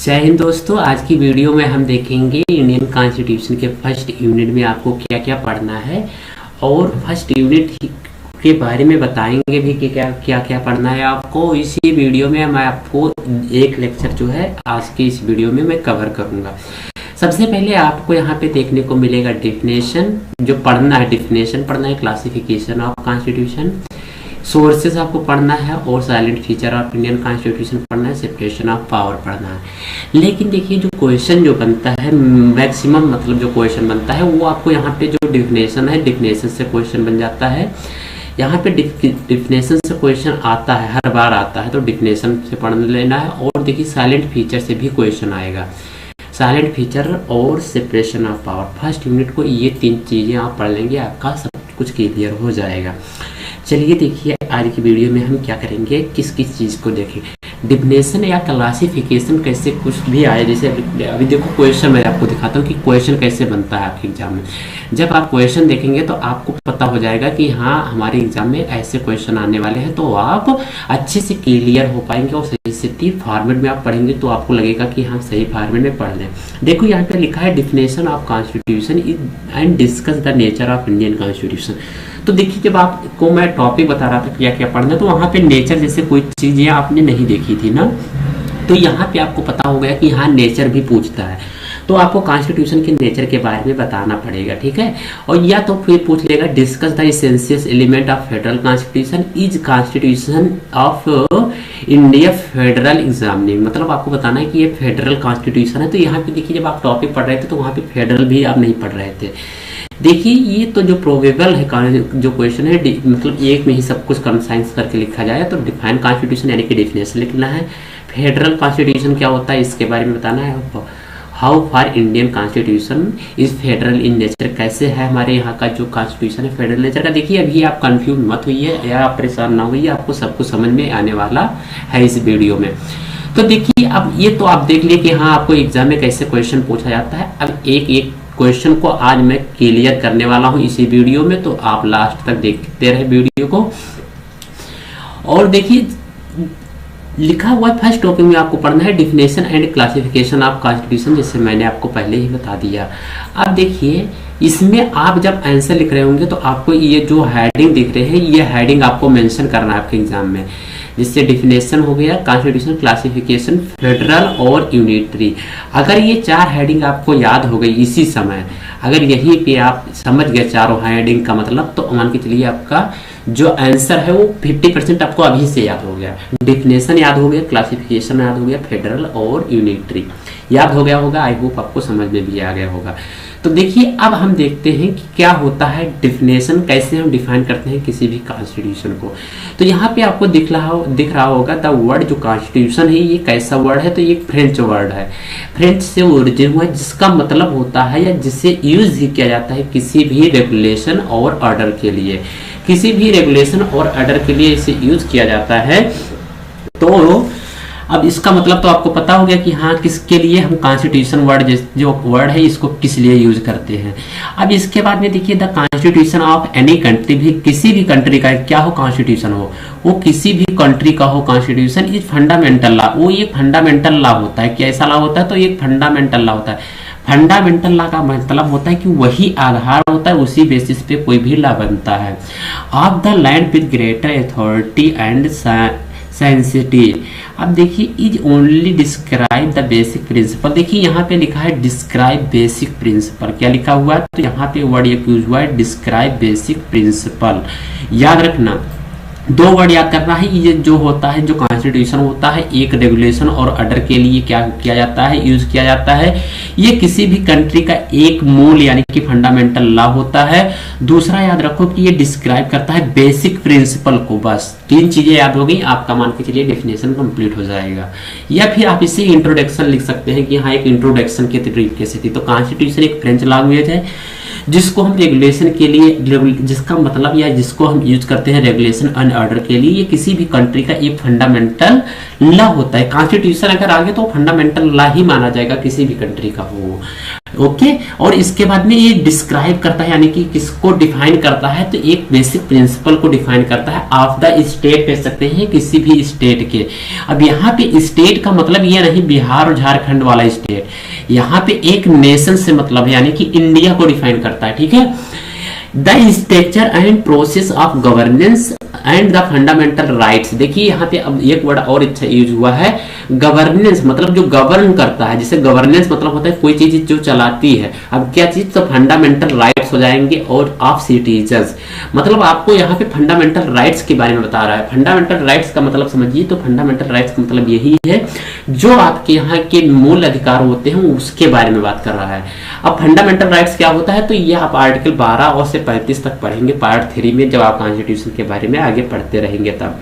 जय हिंद दोस्तों। आज की वीडियो में हम देखेंगे इंडियन कॉन्स्टिट्यूशन के फर्स्ट यूनिट में आपको क्या क्या पढ़ना है और फर्स्ट यूनिट के बारे में बताएंगे भी कि क्या क्या पढ़ना है आपको। इसी वीडियो में मैं आपको एक लेक्चर जो है आज की इस वीडियो में मैं कवर करूंगा। सबसे पहले आपको यहाँ पे देखने को मिलेगा डेफिनेशन, जो पढ़ना है डेफिनेशन पढ़ना है, क्लासिफिकेशन ऑफ कॉन्स्टिट्यूशन, सोर्सेस आपको पढ़ना है और silent feature of Indian constitution पढ़ना है, सेपरेशन ऑफ पावर पढ़ना है। लेकिन देखिए जो क्वेश्चन जो बनता है मैक्सिमम मतलब जो क्वेश्चन बनता है वो आपको यहाँ पे जो डेफिनेशन है डेफिनेशन से क्वेश्चन बन जाता है। यहाँ पे डेफिनेशन से क्वेश्चन आता है, हर बार आता है, तो डेफिनेशन से पढ़ लेना है। और देखिए साइलेंट फीचर से भी क्वेश्चन आएगा, साइलेंट फीचर और separation of power. First unit को ये तीन चीज़ें आप पढ़ लेंगे, आपका सब कुछ क्लियर हो जाएगा। चलिए देखिए आज की वीडियो में हम क्या करेंगे, किस किस चीज़ को देखें। डिफिनेशन या क्लासिफिकेशन कैसे कुछ भी आए, जैसे अभी देखो क्वेश्चन मैं आपको दिखाता हूँ कि क्वेश्चन कैसे बनता है आपके एग्जाम में। जब आप क्वेश्चन देखेंगे तो आपको पता हो जाएगा कि हाँ हमारे एग्जाम में ऐसे क्वेश्चन आने वाले हैं, तो आप अच्छे से क्लियर हो पाएंगे और सही से फॉर्मेट में आप पढ़ेंगे तो आपको लगेगा कि हम सही फॉर्मेट में पढ़ लें। देखो यहाँ पे लिखा है definition of constitution and discuss the nature of Indian constitution. तो देखिए जब आपको मैं टॉपिक बता रहा था क्या क्या पढ़ना, तो वहाँ पे नेचर जैसे कोई चीज़ें आपने नहीं देखी थी ना, तो यहाँ पे आपको पता हो गया कि हाँ नेचर भी पूछता है, तो आपको कॉन्स्टिट्यूशन के नेचर के बारे में बताना पड़ेगा, ठीक है। और या तो फिर पूछ लेगा discuss the essential element of federal constitution, is constitution of India federal examining, मतलब आपको बताना है कि ये फेडरल कॉन्स्टिट्यूशन है। तो यहाँ पे देखिए जब आप टॉपिक पढ़ रहे थे तो वहाँ पे फेडरल भी आप नहीं पढ़ रहे थे। देखिए ये तो जो प्रोबेबल है जो क्वेश्चन है, मतलब एक में ही सब कुछ कंसाइंस करके लिखा जाए, तो डिफाइन कॉन्स्टिट्यूशन यानी कि डेफिनेशन लिखना है। फेडरल कॉन्स्टिट्यूशन क्या होता है इसके बारे में बताना है। How far Indian constitution is federal in nature, कैसे है हमारे यहाँ का जो कॉन्स्टिट्यूशन है फेडरल नेचर का। देखिए अभी आप कंफ्यूज मत होइए या आप परेशान ना होइए, आपको सब कुछ समझ में आने वाला है इस वीडियो में। तो देखिए अब ये तो आप देख लिए कि हाँ आपको एग्जाम में कैसे क्वेश्चन पूछा जाता है। अब एक एक क्वेश्चन को आज मैं क्लियर करने वाला हूं इसी वीडियो में, तो आप लास्ट तक देखते रहे वीडियो को। और देखिए लिखा हुआ फर्स्ट टॉपिक में आपको पढ़ना है definition and classification of constitution, जैसे मैंने आपको पहले ही बता दिया। अब देखिए इसमें आप जब आंसर लिख रहे होंगे तो आपको ये जो हेडिंग दिख रहे हैं ये हेडिंग आपको मेंशन करना है आपके एग्जाम में, जिससे डिफिनेशन हो गया, कॉन्स्टिट्यूशन, क्लासिफिकेशन, फेडरल और यूनिटरी। अगर ये चार हेडिंग आपको याद हो गई इसी समय, अगर यहीं पे आप समझ गए चारों हेडिंग का मतलब, तो मान के चलिए आपका जो आंसर है वो 50% आपको अभी से याद हो गया। डिफिनेशन याद हो गया, क्लासिफिकेशन याद हो गया, फेडरल और यूनिटरी याद हो गया होगा। आई होप आपको समझ में भी आ गया होगा। तो देखिए अब हम देखते हैं कि क्या होता है डिफिनेशन, कैसे हम डिफाइन करते हैं किसी भी कॉन्स्टिट्यूशन को। तो यहाँ पे आपको दिख रहा होगा द वर्ड जो कॉन्स्टिट्यूशन है ये कैसा वर्ड है, तो ये फ्रेंच वर्ड है, फ्रेंच से ओरिजिन हुआ है, जिसका मतलब होता है या जिसे यूज ही किया जाता है किसी भी रेगुलेशन और ऑर्डर के लिए, किसी भी रेगुलेशन और ऑर्डर के लिए इसे यूज किया जाता है। तो अब इसका मतलब तो आपको पता हो गया कि हाँ किसके लिए हम कॉन्स्टिट्यूशन वर्ड जो वर्ड है इसको किस लिए यूज करते हैं। अब इसके बाद में देखिए the constitution of any country, भी किसी भी कंट्री का क्या हो कॉन्स्टिट्यूशन हो, वो किसी भी कंट्री का हो कॉन्स्टिट्यूशन इज फंडामेंटल लॉ, वो एक फंडामेंटल लॉ होता है। कैसा लॉ होता है, तो एक फंडामेंटल लॉ होता है। फंडामेंटल लॉ का मतलब होता है कि वही आधार होता है, उसी बेसिस पे कोई भी लॉ बनता है। Of the land with greater authority and sensitive. अब देखिए is only describe the basic principle, देखिए यहाँ पे लिखा है डिस्क्राइब बेसिक प्रिंसिपल, क्या लिखा हुआ है, तो यहाँ पे वर्ड यूज हुआ है डिस्क्राइब बेसिक प्रिंसिपल। याद रखना दो वर्ड याद करना है। ये जो होता है जो कॉन्स्टिट्यूशन होता है, एक रेगुलेशन और ऑर्डर के लिए क्या किया जाता है, यूज किया जाता है। ये किसी भी कंट्री का एक मूल यानी कि फंडामेंटल लॉ होता है। दूसरा याद रखो कि ये डिस्क्राइब करता है बेसिक प्रिंसिपल को। बस तीन चीजें याद हो गई, आपका मान के चलिए डेफिनेशन कंप्लीट हो जाएगा। या फिर आप इसे इंट्रोडक्शन लिख सकते हैं कि हाँ एक इंट्रोडक्शन के तरीके से थी। तो कॉन्स्टिट्यूशन एक फ्रेंच लैंग्वेज है जिसको हम रेगुलेशन के लिए, जिसका मतलब या जिसको हम यूज करते हैं रेगुलेशन एंड ऑर्डर के लिए, ये किसी भी कंट्री का एक फंडामेंटल लॉ होता है। कॉन्स्टिट्यूशन अगर आगे तो फंडामेंटल लॉ ही माना जाएगा किसी भी कंट्री का हो। ओके। और इसके बाद में ये डिस्क्राइब करता है, यानी कि किसको डिफाइन करता है, तो एक बेसिक प्रिंसिपल को डिफाइन करता है ऑफ द स्टेट, कह सकते हैं किसी भी स्टेट के। अब यहाँ पे स्टेट का मतलब ये नहीं बिहार और झारखंड वाला स्टेट, यहाँ पे एक नेशन से मतलब है, यानी कि इंडिया को डिफाइन करता है, ठीक है। The structure and process of governance and the fundamental rights. देखिए यहाँ पे अब एक वर्ड और अच्छा यूज हुआ है, गवर्नेंस, मतलब जो गवर्न करता है, जैसे गवर्नेंस मतलब होता है कोई चीज जो चलाती है। अब क्या चीज, तो फंडामेंटल राइट्स हो जाएंगे और ऑफ सिटीजन्स, मतलब आपको यहाँ पे फंडामेंटल राइट्स के बारे में बता रहा है। फंडामेंटल राइट्स का मतलब समझिए, तो फंडामेंटल राइट्स का मतलब यही है जो आपके यहाँ के मूल अधिकार होते हैं उसके बारे में बात कर रहा है। अब फंडामेंटल राइट्स क्या होता है, तो ये आप आर्टिकल 12 और से 35 तक पढ़ेंगे पार्ट 3 में, जब आप कॉन्स्टिट्यूशन के बारे में आगे पढ़ते रहेंगे तब।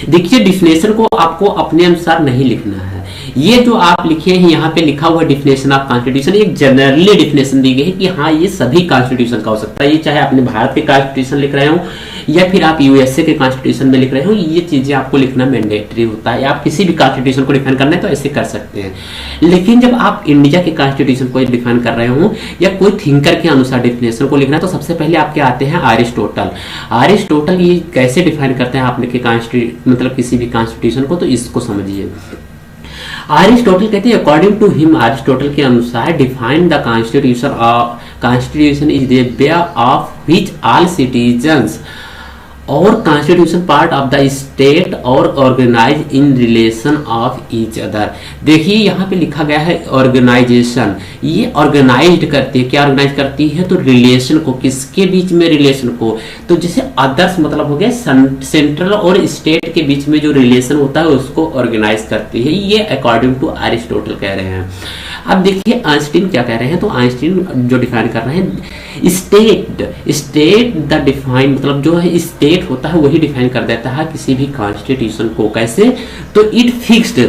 देखिए डिफिनेशन को आपको अपने अनुसार नहीं लिखना है, ये जो आप लिखे हैं यहाँ पे लिखा हुआ डिफिनेशन ऑफ कॉन्स्टिट्यूशन, एक जनरली डिफिनेशन दी गई है कि हाँ ये सभी कॉन्स्टिट्यूशन का हो सकता है। ये चाहे अपने भारत के कॉन्स्टिट्यूशन लिख रहे हो या फिर आप यूएसए के कॉन्स्टिट्यूशन में लिख रहे हो, ये चीजें आपको लिखना मैंडेटरी होता है। आप किसी भी कॉन्स्टिट्यूशन को डिफाइन करना है तो ऐसे कर सकते हैं, लेकिन जब आप इंडिया के कॉन्स्टिट्यूशन को डिफाइन कर रहे हो या कोई थिंकर के अनुसार डिफिनेशन को लिखना है, तो सबसे पहले आपके आते हैं अरिस्टोटल। अरिस्टोटल ये कैसे डिफाइन करते हैं आपने के मतलब किसी भी कॉन्स्टिट्यूशन को, तो इसको समझिए। अरिस्टोटल कहते हैं, अकॉर्डिंग टू हिम, अरिस्टोटल के अनुसार define the constitution is the way of which all citizens और constitution part of the state और organise in relation of each other. देखिए यहाँ पे लिखा गया है ऑर्गेनाइजेशन, ये ऑर्गेनाइज्ड करती है, क्या ऑर्गेनाइज करती है, तो रिलेशन को, किसके बीच में, रिलेशन को। तो जैसे अदर्स मतलब हो गया सेंट्रल और स्टेट के बीच में जो रिलेशन होता है उसको ऑर्गेनाइज करती है, ये अकॉर्डिंग टू अरिस्टोटल कह रहे हैं। अब देखिए आइंस्टीन क्या कह रहे हैं, तो आइंस्टीन जो डिफाइन कर रहे हैं, स्टेट द डिफाइन, मतलब जो है स्टेट होता है वही डिफाइन कर देता है किसी भी कॉन्स्टिट्यूशन को। कैसे, तो इट फिक्स्ड,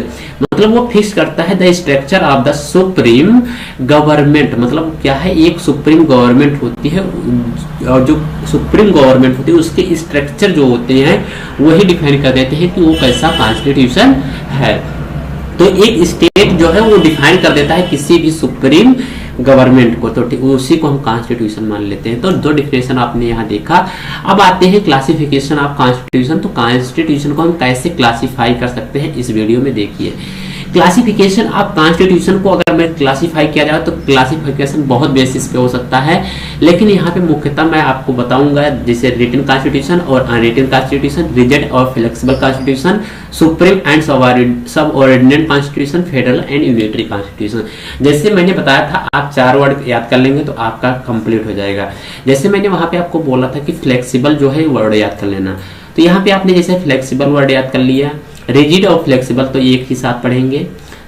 मतलब वो फिक्स करता है the structure of the supreme government, मतलब क्या है, एक सुप्रीम गवर्नमेंट होती है और जो सुप्रीम गवर्नमेंट होती है उसके स्ट्रक्चर जो होते हैं वही डिफाइन कर देते हैं कि वो कैसा कॉन्स्टिट्यूशन है। तो एक स्टेट जो है वो डिफाइन कर देता है किसी भी सुप्रीम गवर्नमेंट को, तो उसी को हम कॉन्स्टिट्यूशन मान लेते हैं। तो दो डिफिनेशन आपने यहाँ देखा। अब आते हैं क्लासिफिकेशन ऑफ कॉन्स्टिट्यूशन। तो कॉन्स्टिट्यूशन को हम कैसे क्लासिफाई कर सकते हैं, इस वीडियो में देखिए। क्लासिफिकेशन ऑफ कॉन्स्टिट्यूशन को अगर मैं क्लासिफाई किया जाए तो क्लासिफिकेशन बहुत बेसिस पे हो सकता है, लेकिन यहाँ पे मुख्यतः मैं आपको बताऊंगा जैसे रिटन कॉन्स्टिट्यूशन और अनरिटन कॉन्स्टिट्यूशन, रिजिड और flexible constitution, supreme and subordinate constitution, federal and unitary constitution. जैसे मैंने बताया था आप 4 वर्ड याद कर लेंगे तो आपका कंप्लीट हो जाएगा। जैसे मैंने वहां पे आपको बोला था कि फ्लेक्सिबल जो है वर्ड याद कर लेना, तो यहाँ पे आपने जैसे फ्लेक्सिबल वर्ड याद कर लिया, रिजिड और फ्लेक्सिबल तो एक ही साथ पढ़ेंगे,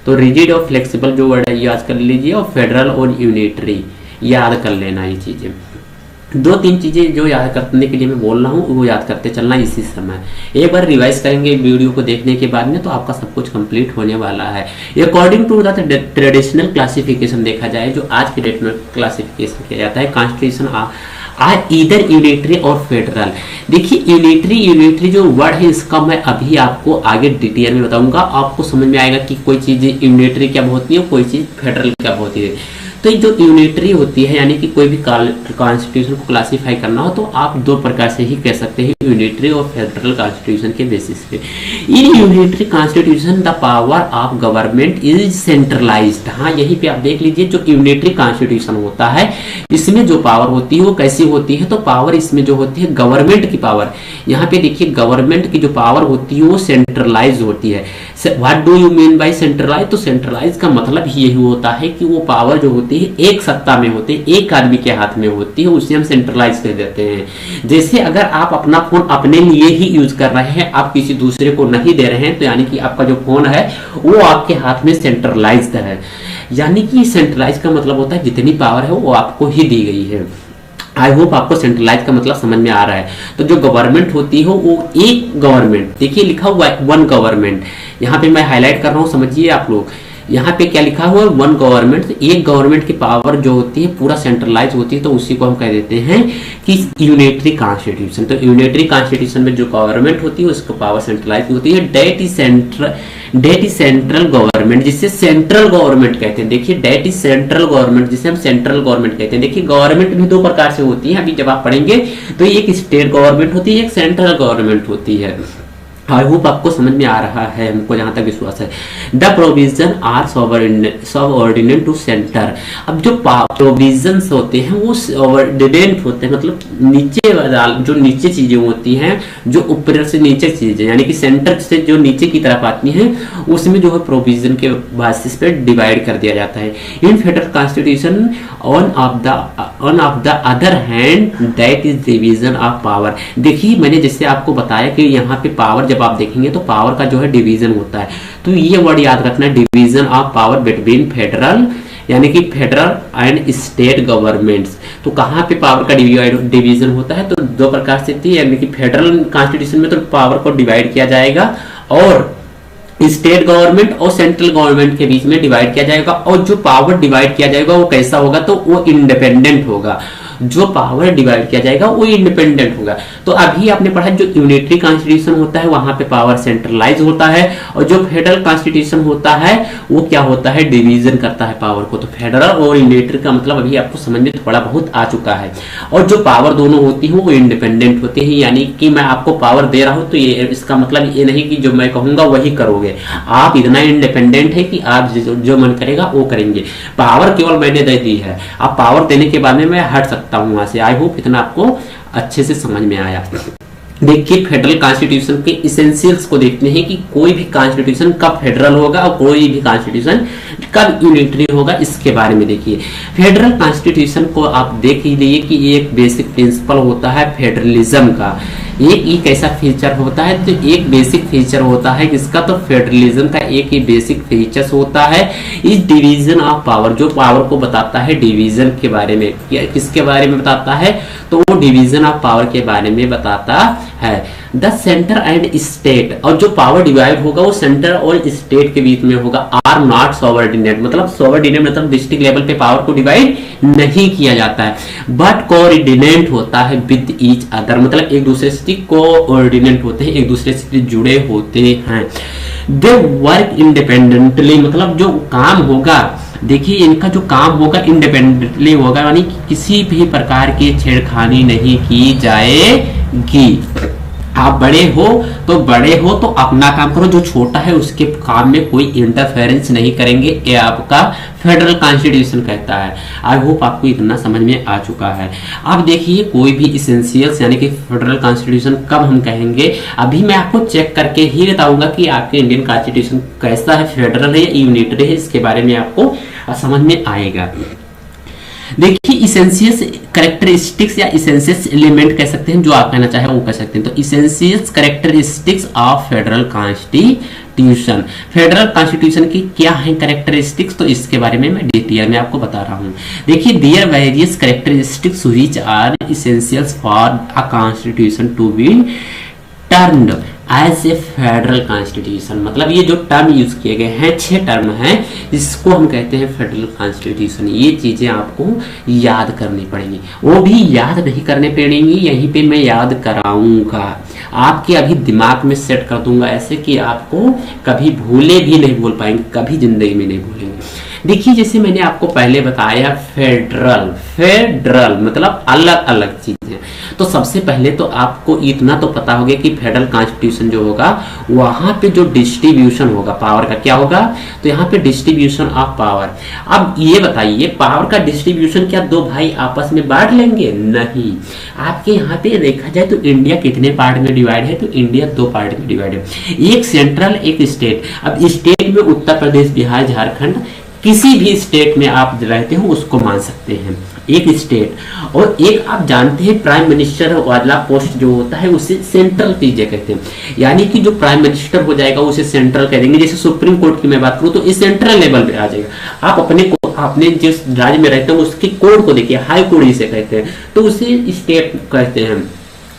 तो रिजिड और फ्लेक्सिबल जो वर्ड है याद कर लीजिए, और फेडरल और यूनिटरी याद कर लेना। ये चीजें 2-3 चीजें जो याद करने के लिए मैं बोल रहा हूँ वो याद करते चलना इसी समय। एक बार रिवाइज करेंगे वीडियो को देखने के बाद में तो आपका सब कुछ कंप्लीट होने वाला है। According to the traditional classification देखा जाए, जो आज के डेट में क्लासिफिकेशन किया जाता है, कॉन्स्टिट्यूशन आर ईदर यूनिटरी और फेडरल। देखिए यूनिटरी जो वर्ड है इसका मैं अभी आपको आगे डिटेल में बताऊंगा, आपको समझ में आएगा कि कोई चीज यूनिटरी क्या होती है, कोई चीज फेडरल क्या होती है। तो जो यूनिटरी होती है, यानी कि कोई भी कॉन्स्टिट्यूशन को क्लासिफाई करना हो तो आप 2 प्रकार से ही कह सकते हैं, यूनिटरी और फेडरल कॉन्स्टिट्यूशन के बेसिस पे। In unitary constitution the power of government is centralised. हाँ यहीं पे आप देख लीजिए, जो यूनिटरी कॉन्स्टिट्यूशन होता है इसमें जो पावर होती है वो कैसी होती है, तो पावर इसमें जो होती है गवर्नमेंट की पावर, यहाँ पे देखिए गवर्नमेंट की जो पावर होती है वो सेंट्रलाइज होती है। What do you mean by centralise, तो सेंट्रलाइज का मतलब यही होता है कि वो पावर जो होती है एक सत्ता में होती है, एक आदमी के हाथ में होती है, उसे हम सेंट्रलाइज कर देते हैं। जैसे अगर आप अपना फोन अपने लिए ही यूज कर रहे हैं, आप किसी दूसरे को नहीं दे रहे हैं, तो यानी कि आपका जो फोन है वो आपके हाथ में सेंट्रलाइज्ड है। यानी कि सेंट्रलाइज का मतलब होता है जितनी पावर है वो आपको ही दी गई है। आई होप आपको सेंट्रलाइज का मतलब समझ में आ रहा है। तो जो गवर्नमेंट होती है वो एक गवर्नमेंट, देखिए लिखा हुआ है वन गवर्नमेंट, यहाँ पे मैं हाईलाइट कर रहा हूँ, समझिए आप लोग। यहाँ पे क्या लिखा हुआ है, वन गवर्नमेंट, एक गवर्नमेंट की पावर जो होती है पूरा सेंट्रलाइज होती है, तो उसी को हम कह देते हैं कि यूनिटरी कॉन्स्टिट्यूशन। तो यूनिटरी कॉन्स्टिट्यूशन में जो गवर्नमेंट होती है उसको पावर सेंट्रलाइज होती है। डेट इज सेंट्रल गवर्नमेंट, जिसे सेंट्रल गवर्नमेंट कहते हैं। देखिए डेट इज सेंट्रल गवर्नमेंट, जिसे हम सेंट्रल गवर्नमेंट कहते हैं। देखिए गवर्नमेंट भी दो प्रकार से होती है, अभी जब आप पढ़ेंगे तो एक स्टेट गवर्नमेंट होती है, एक सेंट्रल गवर्नमेंट होती है। आई होप आपको समझ में आ रहा है, हमको जहां तक विश्वास है। The provision are subordinate to centre. अब जो प्रोविजन होते हैं वो सबऑर्डिनेट होते हैं, मतलब नीचे जो नीचे चीजें होती हैं, जो ऊपर से नीचे चीजें, यानी कि सेंटर से जो नीचे की तरफ आती हैं, उसमें जो है प्रोविजन के बेसिस पे डिवाइड कर दिया जाता है। इन federal constitution on off the other hand that is division of power. देखिए मैंने जैसे आपको बताया कि यहाँ पे पावर जब आप देखेंगे तो पावर का जो है डिवीजन होता है, तो ये वर्ड याद रखना, division of power between federal, यानी कि फेडरल एंड स्टेट गवर्नमेंट्स। तो कहाँ पे पावर का डिवीजन होता है, तो दो प्रकार से थी, यानी कि फेडरल कॉन्स्टिट्यूशन में तो पावर को डिवाइड किया जाएगा और स्टेट गवर्नमेंट और सेंट्रल गवर्नमेंट के बीच में डिवाइड किया जाएगा। और जो पावर डिवाइड किया जाएगा वो कैसा होगा, तो वो इंडिपेंडेंट होगा। जो पावर डिवाइड किया जाएगा वो इंडिपेंडेंट होगा। तो अभी आपने पढ़ा जो यूनिटरी कॉन्स्टिट्यूशन होता है वहां पे पावर सेंट्रलाइज होता है, और जो फेडरल कॉन्स्टिट्यूशन होता है वो क्या होता है, डिवीजन करता है पावर को। तो फेडरल और यूनिटरी का मतलब अभी आपको समझ में थोड़ा बहुत आ चुका है। और जो पावर दोनों होती है वो इंडिपेंडेंट होती है, यानी कि मैं आपको पावर दे रहा हूं तो ये इसका मतलब ये नहीं कि जो मैं कहूंगा वही करोगे, आप इतना इंडिपेंडेंट है कि आप जो मन करेगा वो करेंगे। पावर केवल मैंने दे दी है, आप पावर देने के बाद में मैं हट सकता हूं वहां से। आई होप इतना आपको अच्छे से समझ में आया। देखिए फेडरल कॉन्स्टिट्यूशन के इसेंशियल्स को देखते हैं कि कोई भी कॉन्स्टिट्यूशन कब फेडरल होगा और कोई भी कॉन्स्टिट्यूशन कब यूनिटरी होगा, इसके बारे में देखिए। फेडरल कॉन्स्टिट्यूशन को आप देख ही लीजिए कि एक बेसिक प्रिंसिपल होता है फेडरलिज्म का। एक ऐसा फीचर होता है, तो एक बेसिक फीचर होता है किसका, तो फेडरलिज्म का एक ही बेसिक फीचर्स होता है इस डिवीजन ऑफ पावर, जो पावर को बताता है डिवीजन के बारे में। किसके बारे में बताता है, तो वो डिवीजन ऑफ पावर के बारे में बताता है। द सेंटर एंड स्टेट, और जो पावर डिवाइड होगा वो सेंटर और स्टेट के बीच में होगा। आर नॉट सॉवर्डिनेट, मतलब सॉवर्डिनेट मतलब डिस्ट्रिक्ट लेवल पे पावर को डिवाइड नहीं किया जाता है, बट कोऑर्डिनेट होता है विद ईच अदर, मतलब एक दूसरे से कोऑर्डिनेट होते हैं, एक दूसरे से जुड़े होते हैं। दे वर्क इंडिपेंडेंटली, मतलब जो काम होगा, देखिए इनका जो काम होगा इंडिपेंडेंटली होगा, यानी किसी भी प्रकार की छेड़खानी नहीं की जाएगी। आप बड़े हो तो अपना काम करो, जो छोटा है उसके काम में कोई इंटरफेरेंस नहीं करेंगे, ये आपका फेडरल कॉन्स्टिट्यूशन कहता है। आई होप आपको इतना समझ में आ चुका है। अब देखिए कोई भी इसेंशियल्स यानी कि फेडरल कॉन्स्टिट्यूशन कब हम कहेंगे, अभी मैं आपको चेक करके ही बताऊंगा कि आपके इंडियन कॉन्स्टिट्यूशन कैसा है, फेडरल है या यूनिटरी है, इसके बारे में आपको समझ में आएगा। देखिए इसेंशियस कैरेक्टरिस्टिक्स या इसेंशियस एलिमेंट कह सकते हैं, जो आप कहना चाहे वो कह सकते हैं। तो essentials characteristics of federal constitution, federal constitution की क्या है कैरेक्टरिस्टिक्स, तो इसके बारे में मैं डिटेल में आपको बता रहा हूं। देखिए there various characteristics which are essentials for a constitution to be termed as a federal constitution, मतलब ये जो टर्म यूज किए गए हैं 6 टर्म हैं, इसको हम कहते हैं फेडरल कॉन्स्टिट्यूशन। ये चीजें आपको याद करनी पड़ेंगी, वो भी याद नहीं करने पड़ेंगी, यहीं पे मैं याद कराऊंगा, आपके अभी दिमाग में सेट कर दूंगा ऐसे कि आपको कभी भूले भी नहीं भूल पाएंगे, कभी जिंदगी में नहीं भूलेंगे। देखिए जैसे मैंने आपको पहले बताया फेडरल मतलब अलग अलग चीजें, तो सबसे पहले तो आपको इतना तो पता होगा कि फेडरल कॉन्स्टिट्यूशन जो होगा वहां पे जो डिस्ट्रीब्यूशन होगा पावर का क्या होगा, तो यहाँ पे डिस्ट्रीब्यूशन ऑफ पावर। अब ये बताइए पावर का डिस्ट्रीब्यूशन क्या दो भाई आपस में बांट लेंगे, नहीं। आपके यहाँ पे देखा जाए तो इंडिया कितने पार्ट में डिवाइड है, तो इंडिया 2 पार्ट में डिवाइड है, एक सेंट्रल एक स्टेट। अब स्टेट में उत्तर प्रदेश बिहार झारखंड किसी भी स्टेट में आप रहते हो उसको मान सकते हैं, एक स्टेट। और एक आप जानते हैं प्राइम मिनिस्टर वाला पोस्ट जो होता है उसे सेंट्रल चीजें कहते हैं, यानी कि जो प्राइम मिनिस्टर हो जाएगा उसे सेंट्रल कह देंगे। जैसे सुप्रीम कोर्ट की मैं बात करूं तो इस सेंट्रल लेवल पे आ जाएगा। आप अपने जिस राज्य में रहते हैं उसके कोड को देखिए, हाई कोर्ट इसे कहते हैं, तो उसे स्टेट कहते हैं।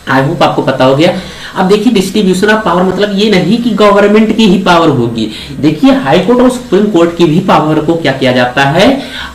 आई होप आपको पता हो गया। अब देखिए डिस्ट्रीब्यूशन ऑफ पावर मतलब ये नहीं कि गवर्नमेंट की ही पावर होगी। देखिए हाई कोर्ट और सुप्रीम कोर्ट की भी पावर को क्या किया जाता है,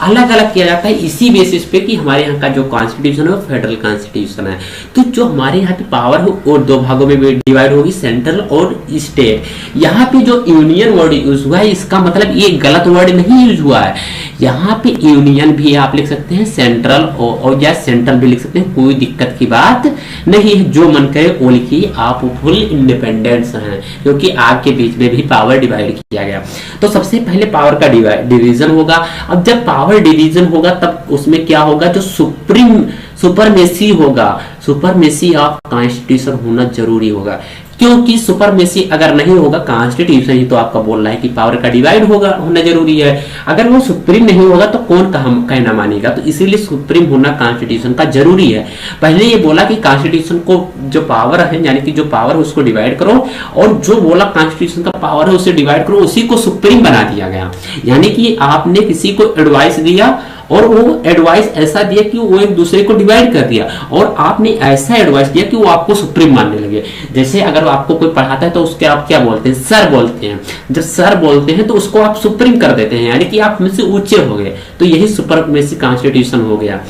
अलग अलग किया जाता है, इसी बेसिस पे कि हमारे यहाँ का जो कॉन्स्टिट्यूशन है वो फेडरल कॉन्स्टिट्यूशन है। तो जो हमारे यहाँ पे पावर है वो दो भागों में डिवाइड होगी, सेंट्रल और स्टेट। यहाँ पे जो यूनियन वर्ड यूज हुआ है इसका मतलब ये गलत वर्ड नहीं यूज हुआ है। यहाँ पे यूनियन भी आप लिख सकते हैं, सेंट्रल और या सेंट्रल भी लिख सकते हैं, कोई दिक्कत की बात नहीं है। जो मन करे वो लिखिए, आप फुल इंडिपेंडेंस हैं क्योंकि आपके बीच में भी पावर डिवाइड किया गया। तो सबसे पहले पावर का डिवीजन होगा। अब जब पावर डिवीजन होगा तब उसमें क्या होगा, जो सुपरमेसी होगा, सुपरमेसी ऑफ कॉन्स्टिट्यूशन होना जरूरी होगा। क्योंकि सुपरमेसी अगर नहीं होगा, कॉन्स्टिट्यूशन ही तो आपका बोल रहा है कि पावर का डिवाइड होगा, होना जरूरी है। अगर वो सुप्रीम नहीं होगा तो कौन कहना मानेगा, तो इसीलिए सुप्रीम होना कॉन्स्टिट्यूशन का जरूरी है। पहले ये बोला कि कॉन्स्टिट्यूशन को जो पावर है यानी कि जो पावर है उसको डिवाइड करो, और जो बोला कॉन्स्टिट्यूशन का पावर है उसे डिवाइड करो, उसी को सुप्रीम बना दिया गया। यानी कि आपने किसी को एडवाइस दिया और वो एडवाइस ऐसा दिया कि वो एक दूसरे को डिवाइड कर दिया, और आपने ऐसा एडवाइस दिया कि वो आपको सुप्रीम मानने लगे। जैसे अगर आपको कोई पढ़ाता है तो उसके आप क्या बोलते हैं, सर बोलते हैं। जब सर बोलते हैं तो उसको आप सुप्रीम कर देते हैं, यानी कि आप मुझसे ऊंचे हो गए। तो यही सुपरमेसी कॉन्स्टिट्यूशन हो गया।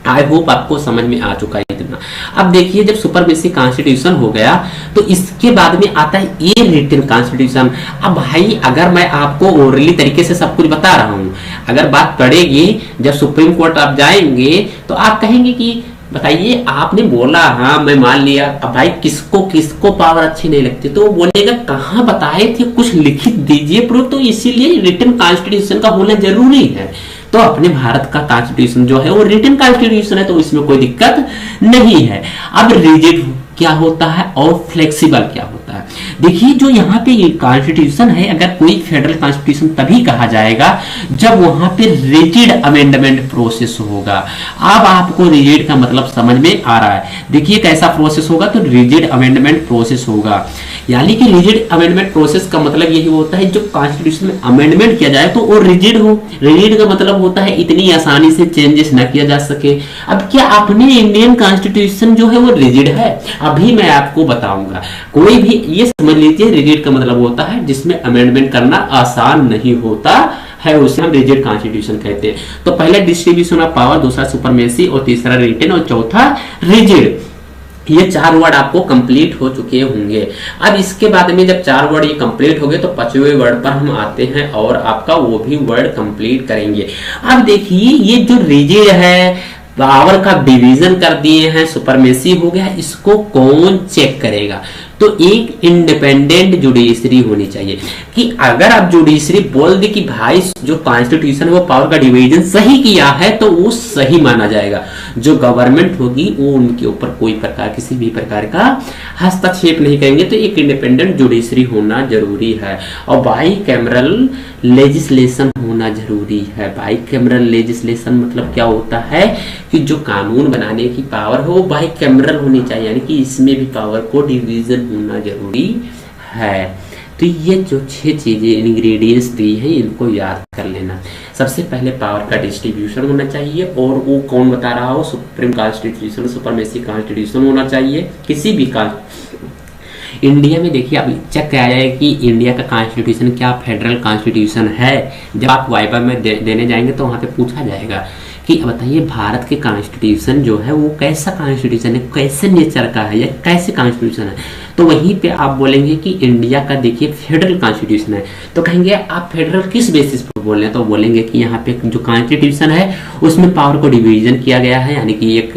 आई होप आपको समझ में आ चुका है इतना। अब देखिए जब सुपरमेसी कॉन्स्टिट्यूशन हो गया तो इसके बाद में आता है ये रिटन कॉन्स्टिट्यूशन। अब भाई अगर मैं आपको ओरली तरीके से सब कुछ बता रहा हूं, अगर बात पड़ेगी जब सुप्रीम कोर्ट आप जाएंगे तो आप कहेंगे कि बताइए आपने बोला, हाँ मैं मान लिया। अब भाई किसको किसको पावर अच्छी नहीं लगती, तो वो बोलेगा कहाँ बताए थे, कुछ लिखित दीजिए प्रूफ। तो इसीलिए रिटन कॉन्स्टिट्यूशन का होना जरूरी है। तो अपने भारत का कॉन्स्टिट्यूशन जो है वो रिटन कॉन्स्टिट्यूशन है, तो इसमें कोई दिक्कत नहीं है। अब रिजिड क्या होता है और फ्लेक्सिबल क्या होता है। देखिए जो यहाँ पे कॉन्स्टिट्यूशन है, अगर कोई फेडरल कॉन्स्टिट्यूशन तभी कहा जाएगा जब वहां पे रिजिड अमेंडमेंट प्रोसेस होगा। अब आपको रिजिड का मतलब समझ में आ रहा है। देखिए कैसा प्रोसेस होगा, तो रिजिड अमेंडमेंट प्रोसेस होगा। यानी कि रिजिड अमेंडमेंट प्रोसेस का मतलब यही होता है जो कॉन्स्टिट्यूशन में अमेंडमेंट किया जाए तो वो रिजिड हो। रिजिड का मतलब होता है इतनी आसानी से चेंजेस न किया जा सके। अब क्या अपने इंडियन कॉन्स्टिट्यूशन जो है वो रिजिड है, अभी मैं आपको बताऊंगा। कोई भी ये समझ लीजिए रिजिड का मतलब होता है जिसमें अमेंडमेंट करना आसान नहीं होता है, उसे हम रिजिड कॉन्स्टिट्यूशन कहते हैं। तो पहला डिस्ट्रीब्यूशन ऑफ पावर, दूसरा सुपरमेसी, और तीसरा रिटन, और चौथा रिजिड। ये चार वर्ड आपको कंप्लीट हो चुके होंगे। अब इसके बाद में जब चार वर्ड ये कंप्लीट हो गए तो पांचवें वर्ड पर हम आते हैं और आपका वो भी वर्ड कंप्लीट करेंगे। अब देखिए ये जो रिजिड है, पावर का डिवीजन कर दिए हैं, सुपरमेसी हो गया, इसको कौन चेक करेगा, तो एक इंडिपेंडेंट जुडिशरी होनी चाहिए। कि अगर आप जुडिशरी बोल दे कि भाई जो कॉन्स्टिट्यूशन है वो पावर का डिवीजन सही किया है तो वो सही माना जाएगा। जो गवर्नमेंट होगी वो उनके ऊपर कोई प्रकार किसी भी प्रकार का हस्तक्षेप नहीं करेंगे। तो एक इंडिपेंडेंट जुडिशरी होना जरूरी है, और बाई कैमरल लेजिस्लेशन होना जरूरी है। बाई कैमरल लेजिस्लेशन मतलब क्या होता है कि जो कानून बनाने की पावर हो वो बाई कैमरल होनी चाहिए, यानी कि इसमें भी पावर को डिवीजन होना जरूरी है। तो ये जो 6 चीजें इंग्रेडिएंट्स दी हैं इनको याद कर लेना। सबसे पहले पावर का डिस्ट्रीब्यूशन होना चाहिए, और वो कौन बता रहा हो, सुप्रीम कॉन्स्टिट्यूशन, सुपरमेसी कॉन्स्टिट्यूशन होना चाहिए किसी भी इंडिया में। देखिए अभी चेक किया जाए कि इंडिया का कॉन्स्टिट्यूशन क्या फेडरल कॉन्स्टिट्यूशन है। जब आप वाइवा में देने जाएंगे तो वहां पे पूछा जाएगा कि बताइए भारत के कॉन्स्टिट्यूशन जो है वो कैसा कॉन्स्टिट्यूशन है, कैसे नेचर का है या कैसे कॉन्स्टिट्यूशन है। तो वहीं पे आप बोलेंगे कि इंडिया का देखिए फेडरल कॉन्स्टिट्यूशन है। तो कहेंगे आप फेडरल किस बेसिस पर बोल रहे हैं, तो बोलेंगे कि यहाँ पे जो कॉन्स्टिट्यूशन है उसमें पावर को डिवीजन किया गया है, यानी कि एक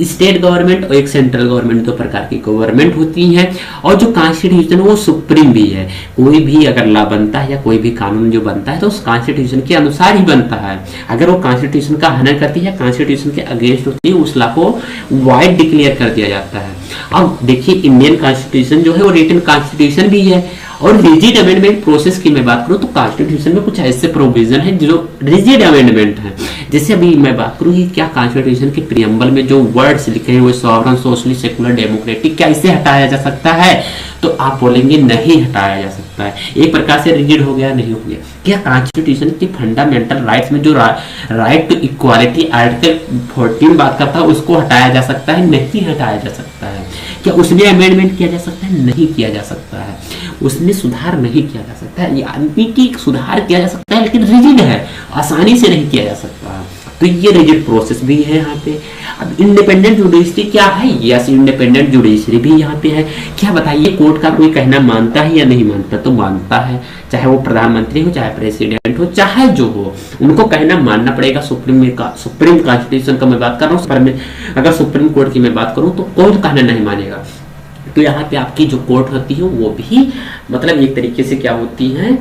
स्टेट गवर्नमेंट और एक सेंट्रल गवर्नमेंट, दो प्रकार की गवर्नमेंट होती है। और जो कॉन्स्टिट्यूशन वो सुप्रीम भी है। कोई भी अगर लॉ बनता है या कोई भी कानून जो बनता है तो उस कॉन्स्टिट्यूशन के अनुसार ही बनता है। अगर वो कॉन्स्टिट्यूशन का हनन करती है, कॉन्स्टिट्यूशन के अगेंस्ट होती है, उस लॉ को वाइड डिक्लेयर कर दिया जाता है। अब देखिए इंडियन कॉन्स्टिट्यूशन जो है वो रिटन कॉन्स्टिट्यूशन भी है। और रिजिड अमेंडमेंट प्रोसेस की मैं बात करूं तो कॉन्स्टिट्यूशन में कुछ ऐसे प्रोविजन है जो रिजिड अमेंडमेंट है। जैसे अभी मैं बात करूं कि क्या कॉन्स्टिट्यूशन के प्रियम्बल में जो वर्ड्स लिखे हैं वो सॉवरन, सोशलिस्ट, सेकुलर, डेमोक्रेटिक, क्या इसे हटाया जा सकता है, तो आप बोलेंगे नहीं हटाया जा सकता है। एक प्रकार से रिजिड हो गया, नहीं हो गया। क्या कॉन्स्टिट्यूशन के फंडामेंटल राइट्स में जो राइट टू इक्वालिटी आर्टिकल 14 बात करता है उसको हटाया जा सकता है, नहीं हटाया जा सकता है। क्या उसमें अमेंडमेंट किया जा सकता है? नहीं किया जा सकता है, उसमें सुधार नहीं किया जा सकता है। यानी कि सुधार किया जा सकता है लेकिन रिजिड है, आसानी से नहीं किया जा सकता है। तो ये रिजिड प्रोसेस भी है यहाँ पे। अब इंडिपेंडेंट जुडिशरी क्या है? यस, इंडिपेंडेंट जुडिशरी भी यहाँ पे है। क्या बताइए, कोर्ट का कोई कहना मानता है या नहीं मानता? तो मानता है, चाहे वो प्रधानमंत्री हो, चाहे प्रेसिडेंट हो, चाहे जो हो, उनको कहना मानना पड़ेगा। सुप्रीम कॉन्स्टिट्यूशन का मैं बात कर रहा हूँ, अगर सुप्रीम कोर्ट की मैं बात करूँ तो कोई कहना नहीं मानेगा। तो यहाँ पे आपकी जो कोर्ट होती है वो भी मतलब एक तरीके से क्या होती है,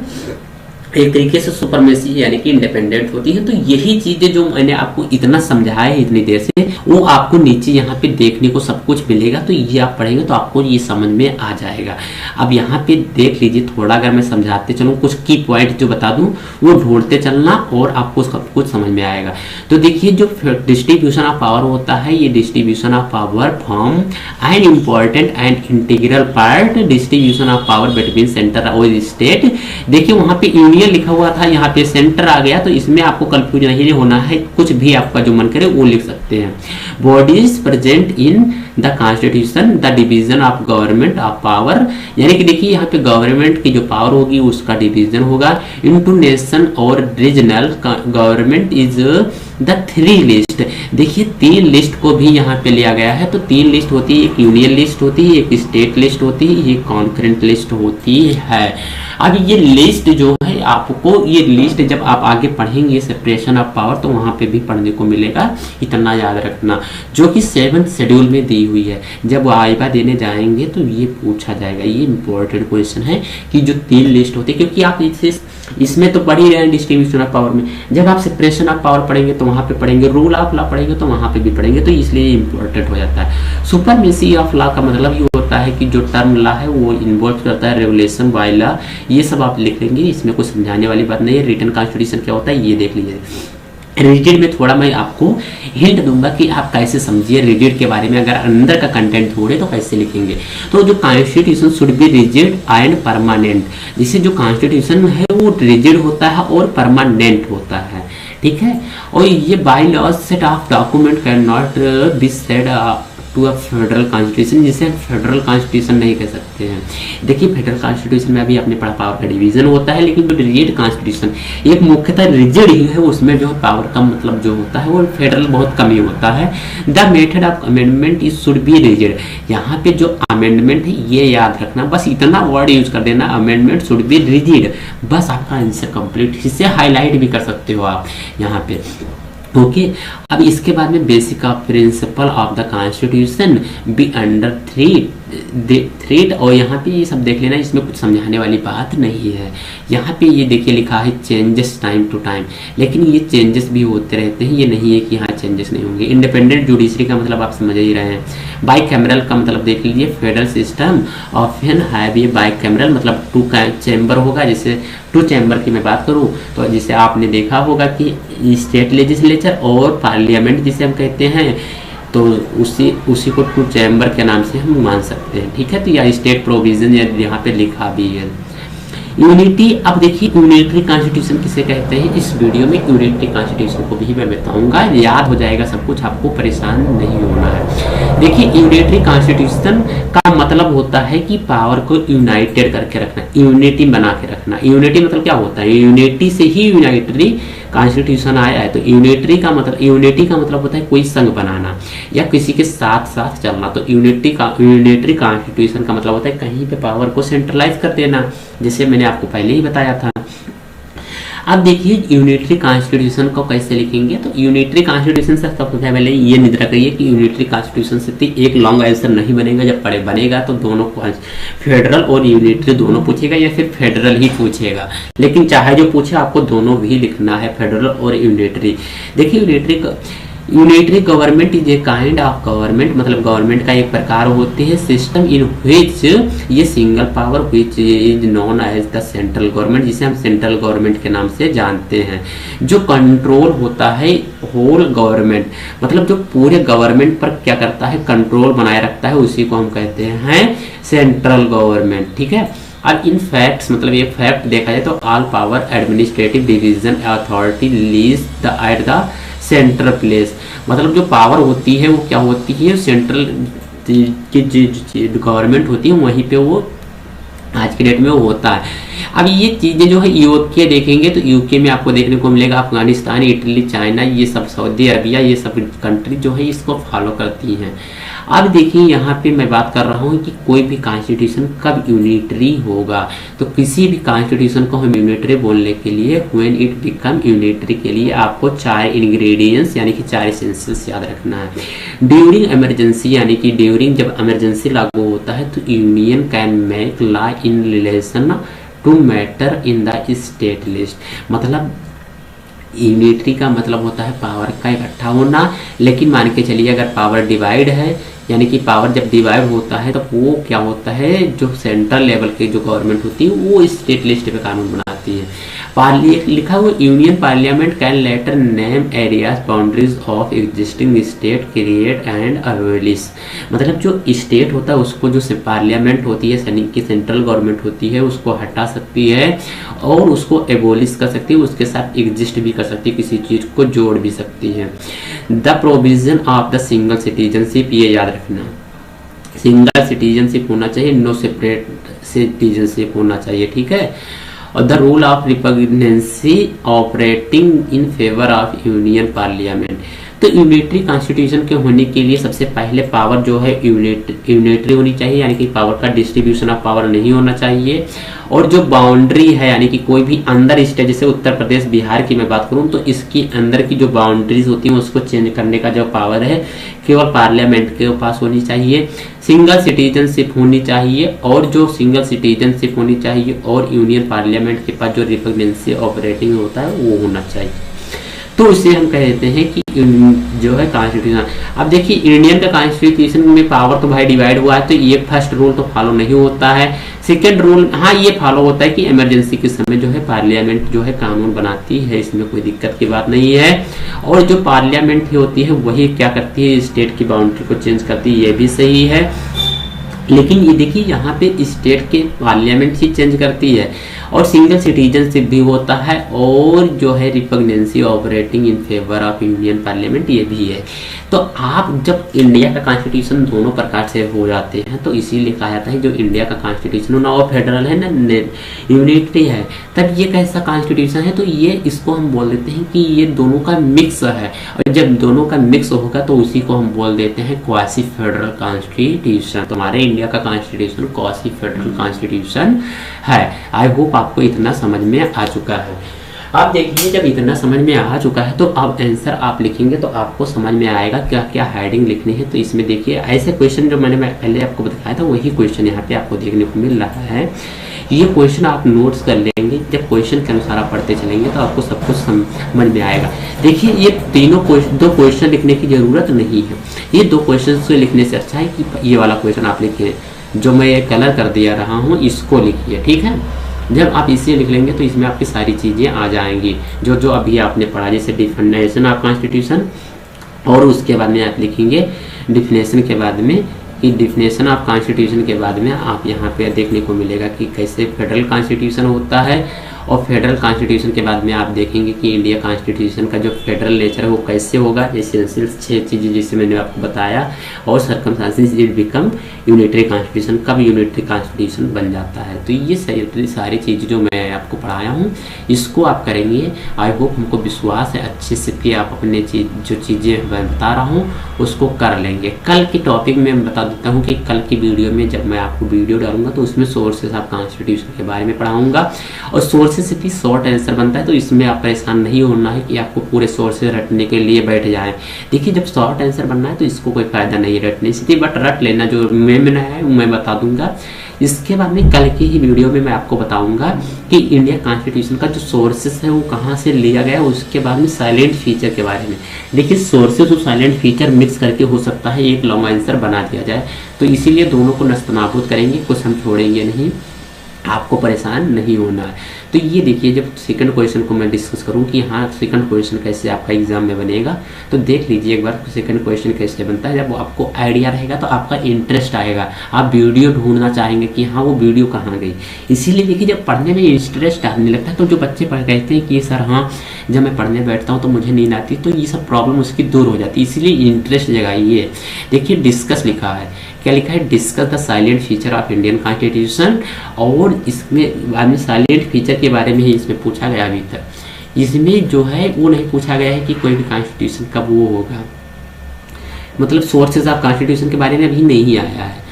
एक तरीके से सुपरमेसी यानी कि इंडिपेंडेंट होती है। तो यही चीजें जो मैंने आपको इतना समझाया है इतनी देर से, वो आपको नीचे यहाँ पे देखने को सब कुछ मिलेगा। तो ये आप पढ़ेंगे तो आपको ये समझ में आ जाएगा। अब यहाँ पे देख लीजिए थोड़ा, अगर मैं समझाते चलूँ, कुछ की पॉइंट जो बता दूं वो ढूंढते चलना और आपको सब कुछ समझ में आएगा। तो देखिए, जो डिस्ट्रीब्यूशन ऑफ पावर होता है, ये distribution of power form and important and integral part distribution of power between centre और स्टेट। देखिए वहाँ पे यूनियन लिखा हुआ था, यहाँ पे सेंटर आ गया, तो इसमें आपको कंफ्यूज नहीं होना है, कुछ भी आपका जो मन करे वो लिख सकते हैं। Bodies present in the constitution the division of government of power, यानी कि देखिए यहाँ पे गवर्नमेंट की जो पावर होगी उसका डिवीजन होगा इनटू नेशन और regional government is the 3 list. देखिए 3 लिस्ट को भी यहाँ पे लिया गया है। तो 3 लिस्ट होती है, एक यूनियन लिस्ट होती है, एक स्टेट लिस्ट होती है, एक कॉन्करेंट लिस्ट होती है। अब ये लिस्ट जो है, आपको ये लिस्ट जब आप आगे पढ़ेंगे सेपरेशन ऑफ पावर, तो वहां पे भी पढ़ने को मिलेगा, इतना याद रखना, जो कि 7th शेड्यूल में दी हुई है। जब वाइवा देने जाएंगे तो ये पूछा जाएगा, ये इंपॉर्टेंट क्वेश्चन है कि जो 3 लिस्ट होती है, क्योंकि आप इसमें तो पढ़ ही रहे हैं डिस्ट्रीब्यूशन ऑफ पावर में, जब आप सेपरेशन ऑफ पावर पढ़ेंगे तो वहां पे पढ़ेंगे, रूल ऑफ लॉ पढ़ेंगे तो वहां पे भी पढ़ेंगे, तो इसलिए इंपॉर्टेंट हो जाता है। सुपरमेसी ऑफ लॉ का मतलब ये होता है कि जो टर्म लॉ है वो इन्वॉल्व करता है रेगुलेशन बाय लॉ, ये सब आप लिख लेंगे, इसमें कुछ समझाने वाली बात नहीं है। रिटन कॉन्स्टिट्यूशन क्या होता है ये देख लीजिए। रिजिड में थोड़ा मैं आपको हिंट दूंगा कि आप कैसे समझिए रिजिड के बारे में, अगर अंदर का कंटेंट ढूंढे तो कैसे लिखेंगे। तो जो constitution should be rigid and permanent, जिससे जो कॉन्स्टिट्यूशन है वो रिजिड होता है और परमानेंट होता है, ठीक है। और ये by law set of document can not be said to a federal constitution, जिसे फेडरल कॉन्स्टिट्यूशन नहीं कह सकते हैं। देखिए फेडरल कॉन्स्टिट्यूशन में अभी आपने पढ़ा पावर का डिवीजन होता है, लेकिन जो रिजिड कॉन्स्टिट्यूशन एक मुख्यतः रिजिड ही है, उसमें जो पावर का मतलब जो होता है वो फेडरल बहुत कम ही होता है। The method of amendment is should be rigid, यहाँ पे जो अमेंडमेंट है ये याद रखना, बस इतना वर्ड यूज कर देना, अमेंडमेंट शुड बी रिजिड, बस आपका आंसर कंप्लीट। इसे हाईलाइट भी कर सकते हो आप यहाँ पे, ओके। अब इसके बाद में basic of principle of the constitution be under thread, और यहाँ पे ये सब देख लेना, इसमें कुछ समझाने वाली बात नहीं है। यहाँ पे ये देखिए लिखा है चेंजेस टाइम टू टाइम, लेकिन ये चेंजेस भी होते रहते हैं, ये नहीं है कि यहाँ चेंजेस नहीं होंगे। इंडिपेंडेंट जुडिशरी का मतलब आप समझ ही रहे हैं। बाई कैमरल का मतलब देख लीजिए, फेडरल सिस्टम ऑफन हैव ये बाई कैमरल मतलब 2 चैम्बर होगा। जैसे 2 चैम्बर की मैं बात करूँ तो जिसे आपने देखा होगा कि स्टेट लेजिस्लेचर और पार्लियामेंट जिसे हम कहते हैं, तो उसी को 2 चैम्बर के नाम से हम मान सकते हैं, ठीक है। तो यह स्टेट प्रोविजन यहाँ पे लिखा भी है। यूनिटी, अब देखिए यूनिटरी कॉन्स्टिट्यूशन किसे कहते हैं, इस वीडियो में यूनिटरी कॉन्स्टिट्यूशन को भी मैं बताऊंगा, याद हो जाएगा सब कुछ, आपको परेशान नहीं होना है। देखिए यूनिटरी कॉन्स्टिट्यूशन का मतलब होता है कि पावर को यूनाइटेड करके रखना, यूनिटी बना के रखना। यूनिटी मतलब क्या होता है, यूनिटी से ही यूनाइटरी कॉन्स्टिट्यूशन आया है। तो यूनिटी का मतलब होता है कोई संघ बनाना या किसी के साथ साथ चलना। तो यूनिटरी कॉन्स्टिट्यूशन का मतलब होता है कहीं पे पावर को सेंट्रलाइज कर देना, जैसे मैंने आपको पहले ही बताया था। अब देखिए यूनिटरी कॉन्स्टिट्यूशन को कैसे लिखेंगे, तो यूनिटरी कॉन्स्टिट्यूशन से सबसे पहले ये निद्रा करिए कि यूनिटरी कॉन्स्टिट्यूशन से एक लॉन्ग आंसर नहीं बनेगा। जब पढ़े बनेगा तो दोनों फेडरल और यूनिटरी दोनों पूछेगा या फिर फेडरल ही पूछेगा, लेकिन चाहे जो पूछे आपको दोनों भी लिखना है, फेडरल और यूनिटरी। देखिए unitary government is a kind of government, मतलब गवर्नमेंट का एक प्रकार होते हैं सिस्टम इन व्हिच ये single power which is known as the central government, जिसे हम सेंट्रल गवर्नमेंट के नाम से जानते हैं, जो कंट्रोल होता है होल गवर्नमेंट, मतलब जो पूरे गवर्नमेंट पर क्या करता है, कंट्रोल बनाए रखता है, उसी को हम कहते हैं सेंट्रल गवर्नमेंट, ठीक है। और इन फैक्ट्स मतलब ये फैक्ट देखा जाए तो all power administrative division authority lease the at the central place, मतलब जो पावर होती है वो क्या होती है, की जो गवर्नमेंट होती है वहीं पे वो आज के डेट में वो होता है। अब ये चीज़ें जो है यूके देखेंगे तो यूके में आपको देखने को मिलेगा अफगानिस्तान, इटली, चाइना, ये सब, सऊदी अरबिया, ये सब कंट्री जो है इसको फॉलो करती हैं। अब देखिए यहाँ पे मैं बात कर रहा हूँ कि कोई भी कॉन्स्टिट्यूशन कब यूनिटरी होगा। तो किसी भी कॉन्स्टिट्यूशन को हम यूनिटरी बोलने के लिए, व्हेन इट बिकम यूनिटरी के लिए आपको 4 इंग्रेडिएंट्स यानी कि 4 एसेंशियल्स याद रखना है। ड्यूरिंग इमरजेंसी यानी कि ड्यूरिंग जब इमरजेंसी लागू होता है तो union can make law in relation to matter in the state list. मतलब यूनिटरी का मतलब होता है पावर का इकट्ठा होना, लेकिन मान के चलिए अगर पावर डिवाइड है यानी कि पावर जब डिवाइड होता है तो वो क्या होता है, जो सेंट्रल लेवल के जो गवर्नमेंट होती है वो स्टेट लिस्ट पे कानून बनाती है। लिखा हुआ union parliament can letter name areas boundaries of existing state create and abolish. मतलब जो स्टेट होता है उसको जो पार्लियामेंट होती है यानी कि सेंट्रल गवर्नमेंट होती है उसको हटा सकती है और उसको एबॉलिश कर सकती है, उसके साथ एग्जिस्ट भी कर सकती है, किसी चीज को जोड़ भी सकती है। The provision of the single citizenship, ये याद रखना, सिंगल सिटीजनशिप होना चाहिए, नो सेपरेट सिटीजनशिप होना चाहिए, ठीक है। और the rule of repugnancy operating in favour of union parliament. तो यूनिटरी कॉन्स्टिट्यूशन के होने के लिए सबसे पहले पावर जो है यूनिटरी होनी चाहिए, यानी कि पावर का डिस्ट्रीब्यूशन ऑफ पावर नहीं होना चाहिए। और जो बाउंड्री है यानी कि कोई भी अंदर स्टेट, जैसे उत्तर प्रदेश, बिहार की मैं बात करूं तो इसकी अंदर की जो बाउंड्रीज होती हैं उसको चेंज करने का जो पावर है केवल पार्लियामेंट के पास होनी चाहिए। सिंगल सिटीजनशिप होनी चाहिए, और जो सिंगल सिटीजनशिप होनी चाहिए और यूनियन पार्लियामेंट के पास जो रिपग्नेंसी ऑपरेटिंग होता है वो होना चाहिए। तो इसे हम कह देते हैं कि जो है कॉन्स्टिट्यूशन। अब देखिए इंडियन का कॉन्स्टिट्यूशन में पावर तो भाई डिवाइड हुआ है, तो ये फर्स्ट रूल तो फॉलो नहीं होता है। सेकंड रूल हाँ ये फॉलो होता है कि इमरजेंसी के समय जो है पार्लियामेंट जो है कानून बनाती है, इसमें कोई दिक्कत की बात नहीं है। और जो पार्लियामेंट होती है वही क्या करती है, स्टेट की बाउंड्री को चेंज करती है, ये भी सही है। लेकिन ये देखिए यहाँ पे स्टेट के पार्लियामेंट ही चेंज करती है, और सिंगल सिटीजनशिप भी होता है, और जो है repugnancy operating in favour of union parliament ये भी है। तो आप जब इंडिया का कॉन्स्टिट्यूशन दोनों प्रकार से हो जाते हैं तो इसीलिए कहा जाता है जो इंडिया का कॉन्स्टिट्यूशन ना वो फेडरल है ना यूनिटरी है, तब ये कैसा कॉन्स्टिट्यूशन है, तो ये इसको हम बोल देते हैं कि ये दोनों का मिक्स है। और जब दोनों का मिक्स होगा तो उसी को हम बोल देते हैं क्वासी फेडरल कॉन्स्टिट्यूशन। तो हमारे इंडिया का कॉन्स्टिट्यूशन क्वासी फेडरल कॉन्स्टिट्यूशन है। आई होप आपको इतना समझ में आ चुका है। आप देखिए जब इतना समझ में आ चुका है तो अब आंसर आप लिखेंगे तो आपको समझ में आएगा क्या क्या हेडिंग लिखनी है। तो इसमें देखिए ऐसे क्वेश्चन जो मैंने पहले आपको बताया था वही क्वेश्चन यहाँ पे आपको देखने को मिल रहा है। ये क्वेश्चन आप नोट्स कर लेंगे, जब क्वेश्चन के अनुसार आप पढ़ते चलेंगे तो आपको सब कुछ समझ में आएगा। देखिए ये दो क्वेश्चन लिखने की जरूरत नहीं है, ये 2 क्वेश्चन से लिखने से अच्छा है कि ये वाला क्वेश्चन आप लिखिए, जो मैं ये कलर कर दिया रहा हूँ इसको लिखिए, ठीक है। जब आप इसे लिख लेंगे तो इसमें आपकी सारी चीज़ें आ जाएंगी जो जो अभी आपने पढ़ा, जैसे डिफिनेशन ऑफ कॉन्स्टिट्यूशन, और उसके बाद में आप लिखेंगे डिफिनेशन के बाद में कि डिफिनेशन ऑफ कॉन्स्टिट्यूशन के बाद में आप यहाँ पे देखने को मिलेगा कि कैसे फेडरल कॉन्स्टिट्यूशन होता है, और फेडरल कॉन्स्टिट्यूशन के बाद में आप देखेंगे कि इंडिया कॉन्स्टिट्यूशन का जो फेडरल नेचर है वो कैसे होगा, एसेंशियल 6 चीज़ें जिससे मैंने आपको बताया, और circumstances it become unitary constitution, कब यूनिटरी कॉन्स्टिट्यूशन बन जाता है। तो ये सारी चीज़ें जो मैं आपको पढ़ाया हूँ इसको आप करेंगे। आई होप हमको विश्वास है अच्छे से कि आप अपने जो चीज़ें मैं बता रहा हूँ उसको कर लेंगे। कल के टॉपिक में मैं बता देता हूँ कि कल की वीडियो में जब मैं आपको वीडियो डालूंगा तो उसमें सोर्सेस ऑफ कॉन्स्टिट्यूशन के बारे में पढ़ाऊंगा, और सोर्सेस से भी शॉर्ट आंसर बनता है। तो इसमें आप परेशान नहीं होना है कि आपको पूरे सोर्सेस रटने के लिए बैठ जाएं। देखिए जब शॉर्ट आंसर बनना है तो इसको कोई फायदा नहीं रटने से, बट रट लेना जो में है मैं बता दूंगा। इसके बाद में कल की ही वीडियो में मैं आपको बताऊंगा कि इंडिया कॉन्स्टिट्यूशन का जो सोर्सेस है वो कहाँ से लिया गया, उसके बाद में साइलेंट फीचर के बारे में। देखिए सोर्सेस और साइलेंट फीचर मिक्स करके हो सकता है एक लॉन्ग आंसर बना दिया जाए, तो इसीलिए दोनों को नस्तनाबूद करेंगे, कुछ हम छोड़ेंगे नहीं, आपको परेशान नहीं होना है। तो ये देखिए जब सेकंड क्वेश्चन को मैं डिस्कस करूं कि हाँ सेकंड क्वेश्चन कैसे आपका एग्जाम में बनेगा, तो देख लीजिए एक बार सेकंड क्वेश्चन कैसे बनता है। जब आपको आइडिया रहेगा तो आपका इंटरेस्ट आएगा, आप वीडियो ढूंढना चाहेंगे कि हाँ वो वीडियो कहाँ गई। इसीलिए देखिए जब पढ़ने में इंटरेस्ट आने लगता है तो जो बच्चे कहते हैं कि सर हाँ जब मैं पढ़ने बैठता हूँ तो मुझे नींद आती, तो ये सब प्रॉब्लम उसकी दूर हो जाती है। इसीलिए इंटरेस्ट जगाइए। देखिए डिस्कस लिखा है क्या लिखा है, discuss the silent feature of Indian constitution, और इसमें बाद में साइलेंट फीचर के बारे में ही इसमें पूछा गया। अभी तक इसमें जो है वो नहीं पूछा गया है कि कोई भी कॉन्स्टिट्यूशन कब वो होगा, मतलब सोर्सेज ऑफ कॉन्स्टिट्यूशन के बारे में अभी नहीं आया है।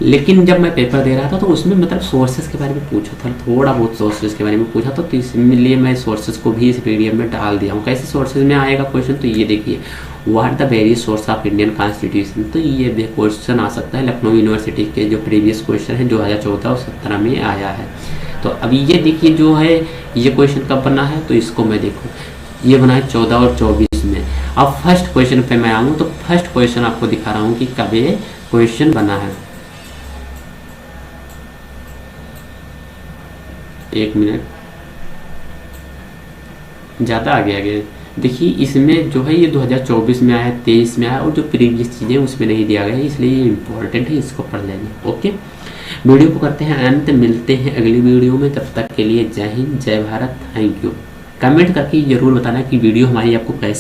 लेकिन जब मैं पेपर दे रहा था तो उसमें मतलब सोर्सेज के बारे में पूछा था, थोड़ा बहुत सोर्सेज के बारे में पूछा था, तो इसलिए मैं सोर्सेज को भी इस पीडीएफ में डाल दिया हूँ। कैसे सोर्सेज में आएगा क्वेश्चन, तो ये देखिए, what the various source of Indian constitution, तो ये क्वेश्चन आ सकता है लखनऊ यूनिवर्सिटी के जो प्रीवियस क्वेश्चन है 2014 और 17 में आया है। तो अभी ये देखिए जो है ये क्वेश्चन कब बना है, तो इसको मैं देखूँ, ये बना है 14 और 24 में। अब फर्स्ट क्वेश्चन पे मैं आऊँ तो फर्स्ट क्वेश्चन आपको दिखा रहा हूँ कि कब ये क्वेश्चन बना है। एक मिनट, ज़्यादा आगे आगे देखिए, इसमें जो है ये 2024 में आया, 23 में आया, और जो प्रीवियस चीज़ें उसमें नहीं दिया गया है, इसलिए ये इम्पोर्टेंट है, इसको पढ़ लेना। ओके, वीडियो को करते हैं अंत, मिलते हैं अगली वीडियो में, तब तक के लिए जय हिंद, जय भारत, थैंक यू। कमेंट करके ज़रूर बताना कि वीडियो हमारी आपको कैसे